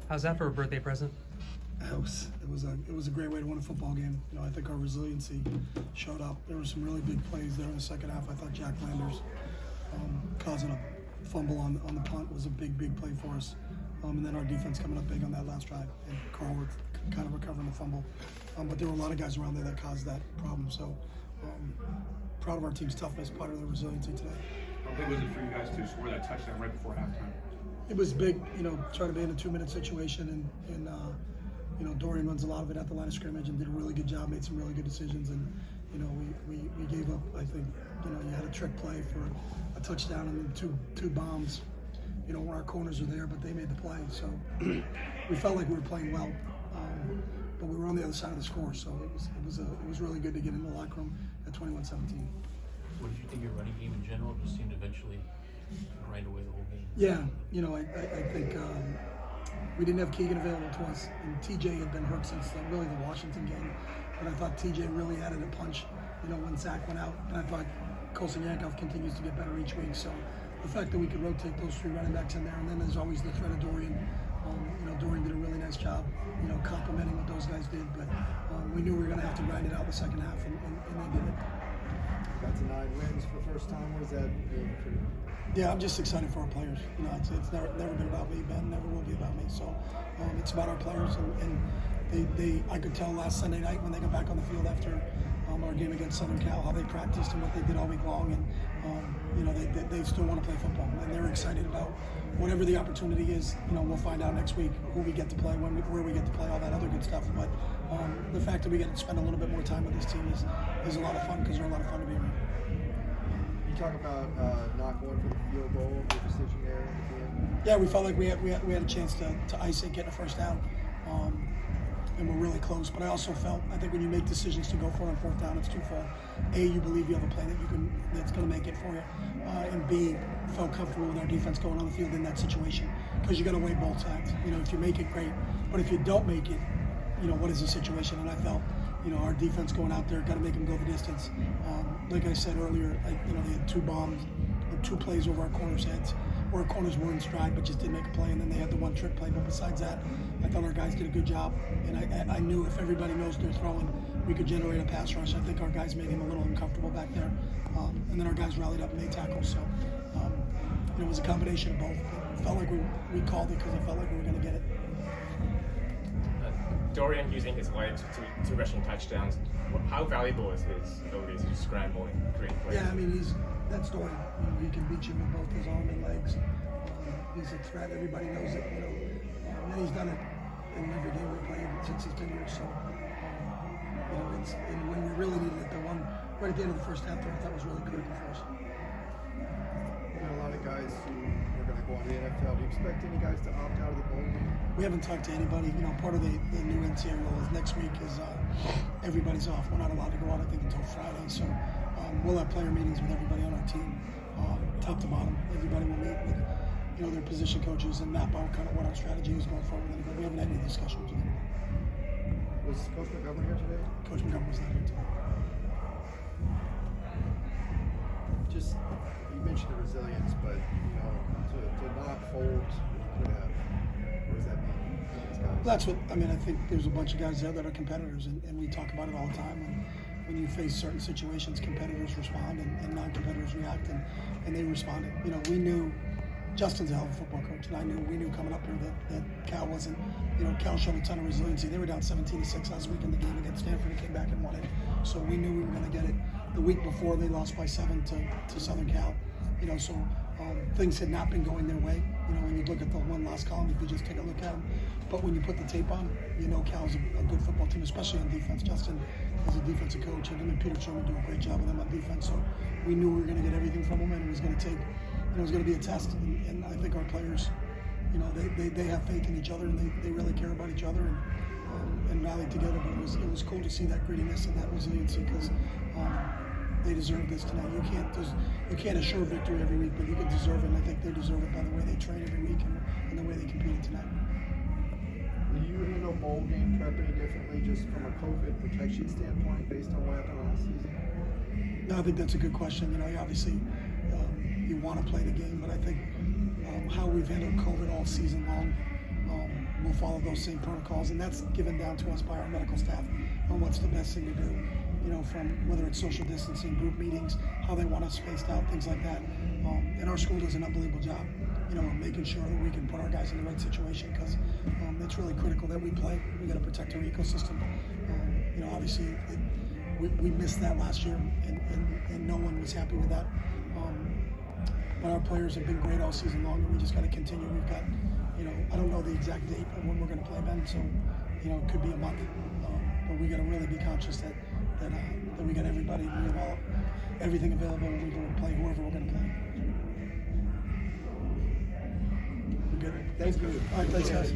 How's that for a birthday present? It was a great way to win a football game. You know, I think our resiliency showed up. There were some really big plays there in the second half. I thought Jack Landers causing a fumble on the punt was a big play for us. And then our defense coming up big on that last drive, and Carl kind of recovering the fumble. But there were a lot of guys around there that caused that problem. So proud of our team's toughness, part of the resiliency today. How big was it for you guys to score that touchdown right before halftime? It was big, you know, trying to be in a 2-minute situation, and you know, Dorian runs a lot of it at the line of scrimmage and did a really good job, made some really good decisions, and you know, we gave up. I think, you know, you had a trick play for a touchdown and then two bombs, you know, where our corners are there, but they made the play. So we felt like we were playing well, but we were on the other side of the score. So it was really good to get in the locker room at 21-17. What did you think of your running game in general? It just seemed to eventually grind away the whole game. Yeah, you know, I think we didn't have Keegan available to us, and TJ had been hurt since really the Washington game. But I thought TJ really added a punch, you know, when Zach went out, and I thought Kosanyankov continues to get better each week. So the fact that we could rotate those three running backs in there, and then there's always the threat of Dorian. You know, Dorian did a really nice job, you know, complimenting what those guys did. But we knew we were going to have to grind it out the second half, and they did it. Got to 9 wins for the first time. What does that mean for you? Yeah, I'm just excited for our players. You know, it's never been about me, Ben. Never will be about me. So it's about our players, and they I could tell last Sunday night when they got back on the field after our game against Southern Cal how they practiced and what they did all week long, and you know, they still want to play football, and they're excited about whatever the opportunity is. You know, we'll find out next week who we get to play, where we get to play, all that other good stuff. But the fact that we get to spend a little bit more time with this team is a lot of fun, because they're a lot of fun to be around. You talk about not going for the field goal, the decision there at the end. Yeah, we felt like we had a chance to ice it, get a first down, and we're really close. But I also felt, I think when you make decisions to go for it on fourth down, it's twofold. A, you believe you have a play that's going to make it for you, and B, felt comfortable with our defense going on the field in that situation, because you got to weigh both sides. You know, if you make it, great, but if you don't make it, you know, what is the situation? And I felt, you know, our defense going out there, got to make them go the distance. Like I said earlier, you know, they had 2 bombs, 2 plays over our corners' heads, where our corners were in stride but just didn't make a play, and then they had the 1 trick play. But besides that, I thought our guys did a good job, and I knew if everybody knows they're throwing, we could generate a pass rush. I think our guys made him a little uncomfortable back there, and then our guys rallied up and made tackles. So it was a combination of both. It felt like we called it because I felt like we were going to get it. Dorian using his legs to rushing touchdowns. How valuable is his ability to scramble and create plays? Yeah, I mean, that's Dorian. You know, he can beat you with both his arm and legs. He's a threat. Everybody knows it. You know, and he's done it in every game we played since he's been here. So, you know, and when we really needed it, the one right at the end of the first half, I thought was really critical for us. You know, a lot of guys who are going to go on to the NFL. Do you expect any guys to opt out of the bowl game? We haven't talked to anybody. You know, part of the new NCAA rule is next week is everybody's off. We're not allowed to go out, I think, until Friday. So we'll have player meetings with everybody on our team, top to bottom. Everybody will meet with, you know, their position coaches and map out kind of what our strategy is going forward. But we haven't had any discussions with anybody. Was Coach Montgomery here today? Coach Montgomery was not here today. Just, you mentioned the resilience, but, you know, to not fold, what does that mean for these guys? That's what, I mean, I think there's a bunch of guys there that are competitors, and we talk about it all the time. And when you face certain situations, competitors respond and non-competitors react, and they responded. You know, we knew Justin's a hell of a football coach, and we knew coming up here that Cal wasn't, you know, Cal showed a ton of resiliency. They were down 17-6 last week in the game against Stanford and came back and won it. So we knew we were going to get it. The week before, they lost by 7 to Southern Cal. You know, so things had not been going their way. You know, when you look at the one-loss column, if you just take a look at them. But when you put the tape on, you know Cal's a good football team, especially on defense. Justin is a defensive coach, and him and Peter Sherman do a great job with them on defense. So we knew we were going to get everything from them, and it was going to take, you know, it was going to be a test. And I think our players, you know, they have faith in each other, and they really care about each other and rallied together. But it was cool to see that grittiness and that resiliency, because they deserve this tonight. You can't assure victory every week, but you can deserve it, and I think they deserve it by the way they train every week and the way they competed tonight. Do you handle bowl game prep any differently, just from a COVID protection standpoint, based on what happened last season? No, I think that's a good question. You know, obviously you want to play the game, but I think how we've handled COVID all season long, we'll follow those same protocols, and that's given down to us by our medical staff on what's the best thing to do. You know, from whether it's social distancing, group meetings, how they want us spaced out, things like that. And our school does an unbelievable job, you know, of making sure that we can put our guys in the right situation, because it's really critical that we play. We got to protect our ecosystem. You know, obviously we missed that last year, and no one was happy with that. But our players have been great all season long, and we just got to continue. We've got, you know, I don't know the exact date of when we're going to play, Ben, so, you know, it could be a month. But we got to really be conscious that we got everybody, we have everything available when we go to play whoever we're going to play. We're good. Thanks, Coach. All right, thanks, guys.